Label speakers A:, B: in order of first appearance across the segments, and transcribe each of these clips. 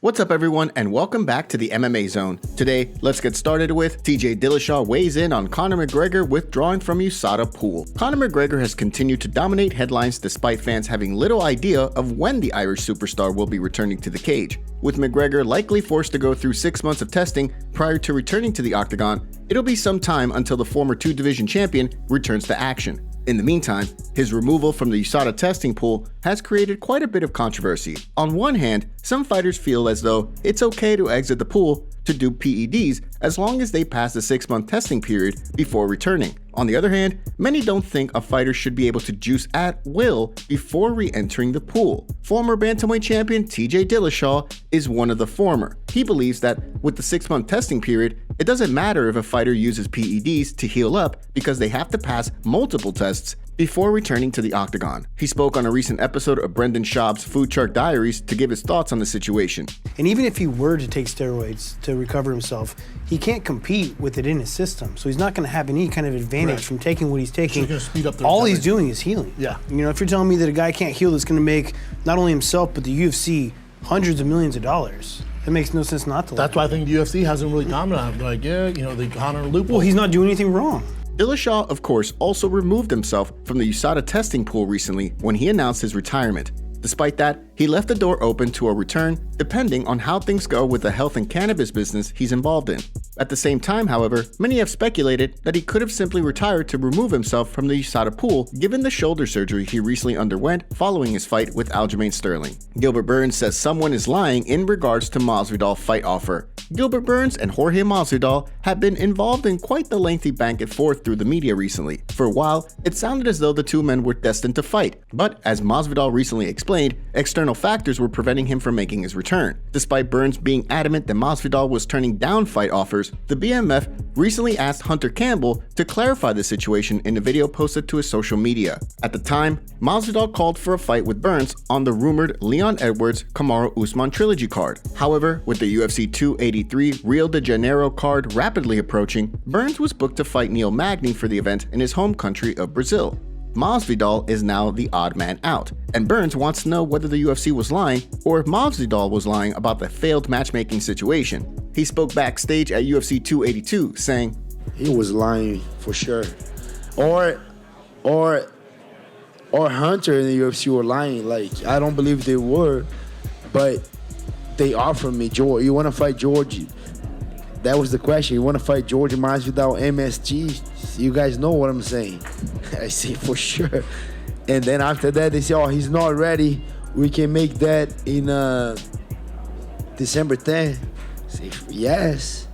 A: What's up everyone and welcome back to the MMA Zone. Today, let's get started with TJ Dillashaw weighs in on Conor McGregor withdrawing from USADA pool. Conor McGregor has continued to dominate headlines despite fans having little idea of when the Irish superstar will be returning to the cage. With McGregor likely forced to go through 6 months of testing prior to returning to the octagon, it'll be some time until the former two-division champion returns to action. In the meantime, his removal from the USADA testing pool has created quite a bit of controversy. On one hand, some fighters feel as though it's okay to exit the pool to do PEDs as long as they pass the 6-month testing period before returning. On the other hand, many don't think a fighter should be able to juice at will before re-entering the pool. Former bantamweight champion TJ Dillashaw is one of the former. He believes that with the 6-month testing period, it doesn't matter if a fighter uses PEDs to heal up because they have to pass multiple tests before returning to the octagon. He spoke on a recent episode of Brendan Schaub's Food Truck Diaries to give his thoughts on the situation.
B: And even if he were to take steroids to recover himself, he can't compete with it in his system. So he's not going to have any kind of advantage from taking what he's taking. All he's doing is healing.
C: Yeah.
B: You know, if you're telling me that a guy can't heal that's going to make not only himself but the UFC hundreds of millions of dollars, it makes no sense not to.
C: That's why I think the UFC hasn't really commented on it. Like, yeah, you know, they Conor loophole.
B: Well, he's not doing anything wrong.
A: Dillashaw, of course, also removed himself from the USADA testing pool recently when he announced his retirement. Despite that, he left the door open to a return depending on how things go with the health and cannabis business he's involved in. At the same time, however, many have speculated that he could have simply retired to remove himself from the USADA pool given the shoulder surgery he recently underwent following his fight with Aljamain Sterling. Gilbert Burns says someone is lying in regards to Masvidal fight offer. Gilbert Burns and Jorge Masvidal have been involved in quite the lengthy back and forth through the media recently. For a while, it sounded as though the two men were destined to fight, but as Masvidal recently explained, external factors were preventing him from making his return. Despite Burns being adamant that Masvidal was turning down fight offers, the BMF recently asked Hunter Campbell to clarify the situation in a video posted to his social media. At the time, Masvidal called for a fight with Burns on the rumored Leon Edwards-Kamaru Usman trilogy card. However, with the UFC 283 Rio de Janeiro card rapidly approaching, Burns was booked to fight Neil Magny for the event in his home country of Brazil. Masvidal is now the odd man out, and Burns wants to know whether the UFC was lying or if Masvidal was lying about the failed matchmaking situation. He spoke backstage at UFC 282 saying,
D: "He was lying for sure, or Hunter and the UFC were lying. Like, I don't believe they were, but they offered me George. You want to fight George?" That was the question. You want to fight Jorge Masvidal, MSG? You guys know what I'm saying. I say for sure. And then after that, they say, "Oh, he's not ready. We can make that in December 10th. I say, yes.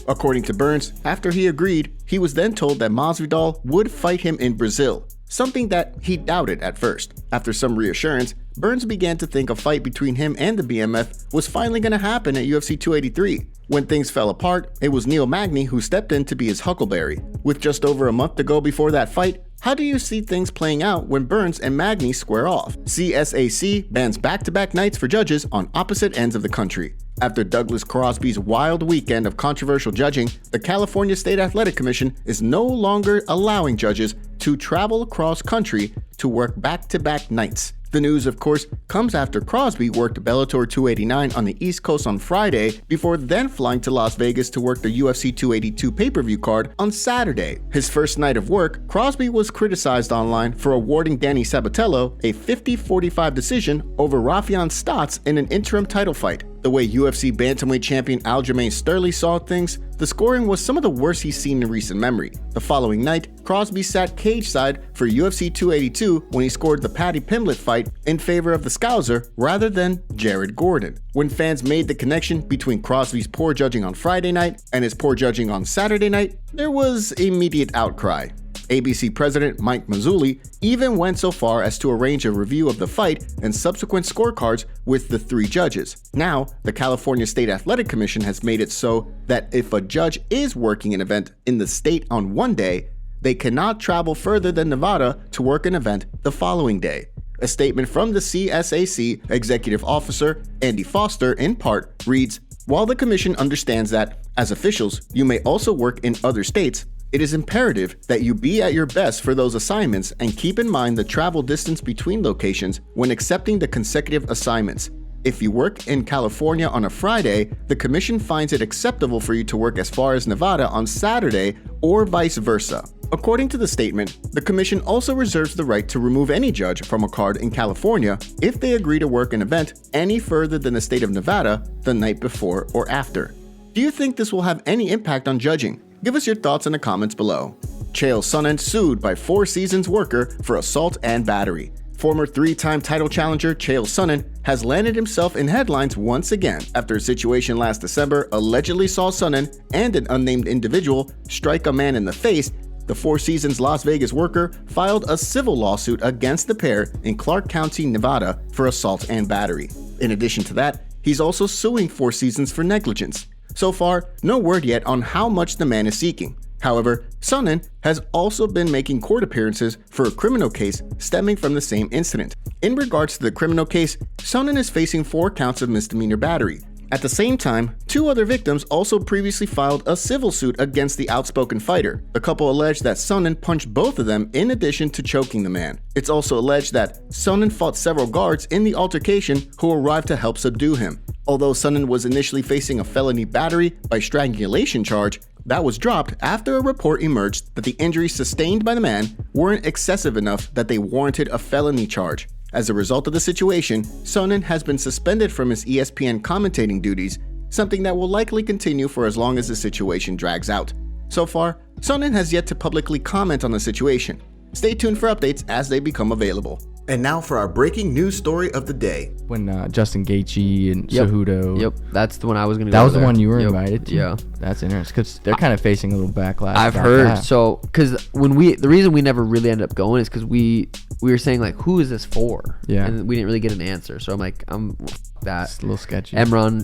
A: According to Burns, after he agreed, he was then told that Masvidal would fight him in Brazil, something that he doubted at first. After some reassurance, Burns began to think a fight between him and the BMF was finally going to happen at UFC 283. When things fell apart, it was Neil Magny who stepped in to be his huckleberry. With just over a month to go before that fight, how do you see things playing out when Burns and Magny square off? CSAC bans back-to-back nights for judges on opposite ends of the country. After Douglas Crosby's wild weekend of controversial judging, the California State Athletic Commission is no longer allowing judges to travel across country to work back-to-back nights. The news, of course, comes after Crosby worked Bellator 289 on the East Coast on Friday before then flying to Las Vegas to work the UFC 282 pay-per-view card on Saturday. His first night of work, Crosby was criticized online for awarding Danny Sabatello a 50-45 decision over Rafion Stotts in an interim title fight. The way UFC bantamweight champion Aljamain Sterling saw things, the scoring was some of the worst he's seen in recent memory. The following night, Crosby sat cage side for UFC 282 when he scored the Paddy Pimblett fight in favor of the Scouser rather than Jared Gordon. When fans made the connection between Crosby's poor judging on Friday night and his poor judging on Saturday night, there was immediate outcry. ABC President Mike Mazzulli even went so far as to arrange a review of the fight and subsequent scorecards with the three judges. Now, the California State Athletic Commission has made it so that if a judge is working an event in the state on one day, they cannot travel further than Nevada to work an event the following day. A statement from the CSAC Executive Officer, Andy Foster, in part, reads, "While the commission understands that, as officials, you may also work in other states, it is imperative that you be at your best for those assignments and keep in mind the travel distance between locations when accepting the consecutive assignments. If you work in California on a Friday, the commission finds it acceptable for you to work as far as Nevada on Saturday or vice versa. According to the statement, the commission also reserves the right to remove any judge from a card in California if they agree to work an event any further than the state of Nevada the night before or after. Do you think this will have any impact on judging? Give us your thoughts in the comments below. Chael Sonnen sued by Four Seasons worker for assault and battery. Former 3-time title challenger Chael Sonnen has landed himself in headlines once again after a situation last December allegedly saw Sonnen and an unnamed individual strike a man in the face. The Four Seasons Las Vegas worker filed a civil lawsuit against the pair in Clark County, Nevada for assault and battery. In addition to that, he's also suing Four Seasons for negligence. So far, no word yet on how much the man is seeking. However, Sonnen has also been making court appearances for a criminal case stemming from the same incident. In regards to the criminal case, Sonnen is facing 4 counts of misdemeanor battery. At the same time, 2 other victims also previously filed a civil suit against the outspoken fighter. The couple alleged that Sonnen punched both of them in addition to choking the man. It's also alleged that Sonnen fought several guards in the altercation who arrived to help subdue him. Although Sonnen was initially facing a felony battery by strangulation charge, that was dropped after a report emerged that the injuries sustained by the man weren't excessive enough that they warranted a felony charge. As a result of the situation, Sonnen has been suspended from his ESPN commentating duties, something that will likely continue for as long as the situation drags out. So far, Sonnen has yet to publicly comment on the situation. Stay tuned for updates as they become available. And now for our breaking news story of the day.
E: When Justin Gaethje and Cejudo.
F: Yep, that's the one I was going to go
E: That was
F: there.
E: the one you were invited to?
F: Yeah.
E: That's interesting, because they're kind of facing a little backlash.
F: I've
E: about
F: heard.
E: that.
F: So, because the reason we never really ended up going is because we were saying, like, who is this for?
E: Yeah.
F: And we didn't really get an answer. So I'm like, that.
E: It's a little sketchy.
F: Emron,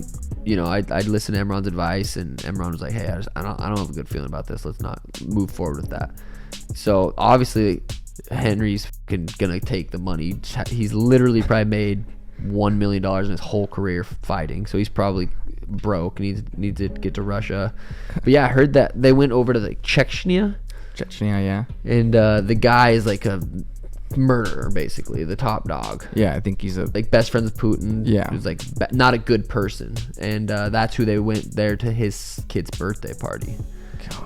F: I'd listen to Emron's advice, and Emron was like, hey, I don't have a good feeling about this. Let's not move forward with that. So, obviously, Henry's gonna take the money. He's literally probably made $1 million in his whole career fighting, so he's probably broke. Needs to get to Russia. But yeah, I heard that they went over to like Chechnya,
E: yeah.
F: and the guy is like a murderer, basically the top dog.
E: Yeah, I think he's
F: like best friends with Putin.
E: Yeah,
F: who's like not a good person, and that's who they went there to his kid's birthday party.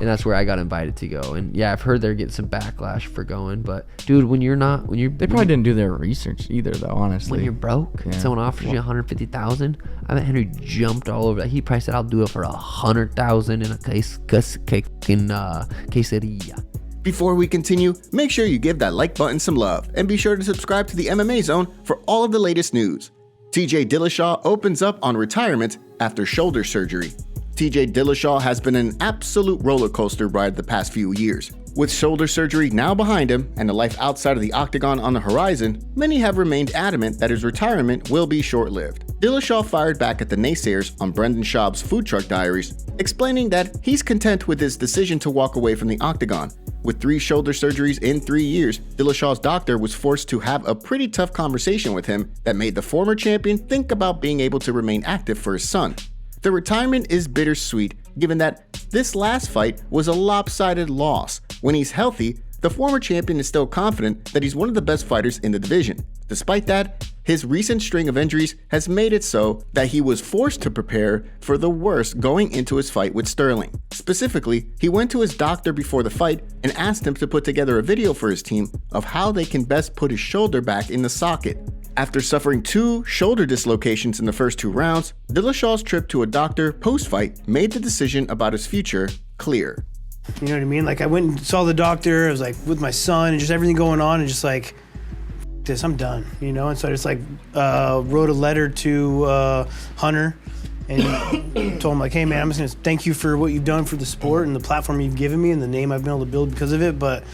F: And that's where I got invited to go. And yeah, I've heard they're getting some backlash for going. But dude,
E: they probably didn't do their research either, though. Honestly,
F: when you're broke, and someone offers you $150,000. I bet Henry jumped all over that. He probably said, "I'll do it for $100,000 in a quesadilla."
A: Before we continue, make sure you give that like button some love, and be sure to subscribe to the MMA Zone for all of the latest news. TJ Dillashaw opens up on retirement after shoulder surgery. TJ Dillashaw has been an absolute roller coaster ride the past few years. With shoulder surgery now behind him and a life outside of the octagon on the horizon, many have remained adamant that his retirement will be short-lived. Dillashaw fired back at the naysayers on Brendan Schaub's Food Truck Diaries, explaining that he's content with his decision to walk away from the octagon. With 3 shoulder surgeries in 3 years, Dillashaw's doctor was forced to have a pretty tough conversation with him that made the former champion think about being able to remain active for his son. The retirement is bittersweet, given that this last fight was a lopsided loss. When he's healthy, the former champion is still confident that he's one of the best fighters in the division. Despite that, his recent string of injuries has made it so that he was forced to prepare for the worst going into his fight with Sterling. Specifically, he went to his doctor before the fight and asked him to put together a video for his team of how they can best put his shoulder back in the socket. After suffering 2 shoulder dislocations in the first 2 rounds, Dillashaw's trip to a doctor post-fight made the decision about his future clear.
B: You know what I mean? Like, I went and saw the doctor. I was like with my son and just everything going on, and just like, this, I'm done, you know? And so I just like wrote a letter to Hunter and told him, like, hey man, I'm just gonna thank you for what you've done for the sport and the platform you've given me and the name I've been able to build because of it, but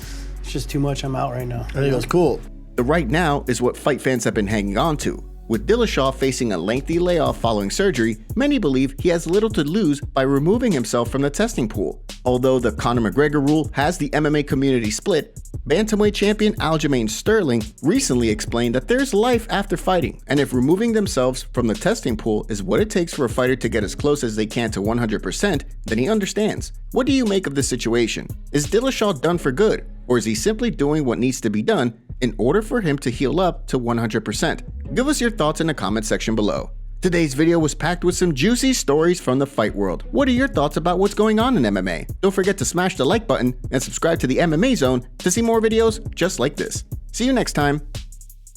B: it's just too much. I'm out right now.
C: I think that's cool.
A: The right now is what fight fans have been hanging on to. With Dillashaw facing a lengthy layoff following surgery, many believe he has little to lose by removing himself from the testing pool. Although the Conor McGregor rule has the MMA community split, bantamweight champion Aljamain Sterling recently explained that there's life after fighting, and if removing themselves from the testing pool is what it takes for a fighter to get as close as they can to 100%, then he understands. What do you make of this situation? Is Dillashaw done for good, or is he simply doing what needs to be done in order for him to heal up to 100%? Give us your thoughts in the comment section below. Today's video was packed with some juicy stories from the fight world. What are your thoughts about what's going on in MMA? Don't forget to smash the like button and subscribe to the MMA Zone to see more videos just like this. See you next time.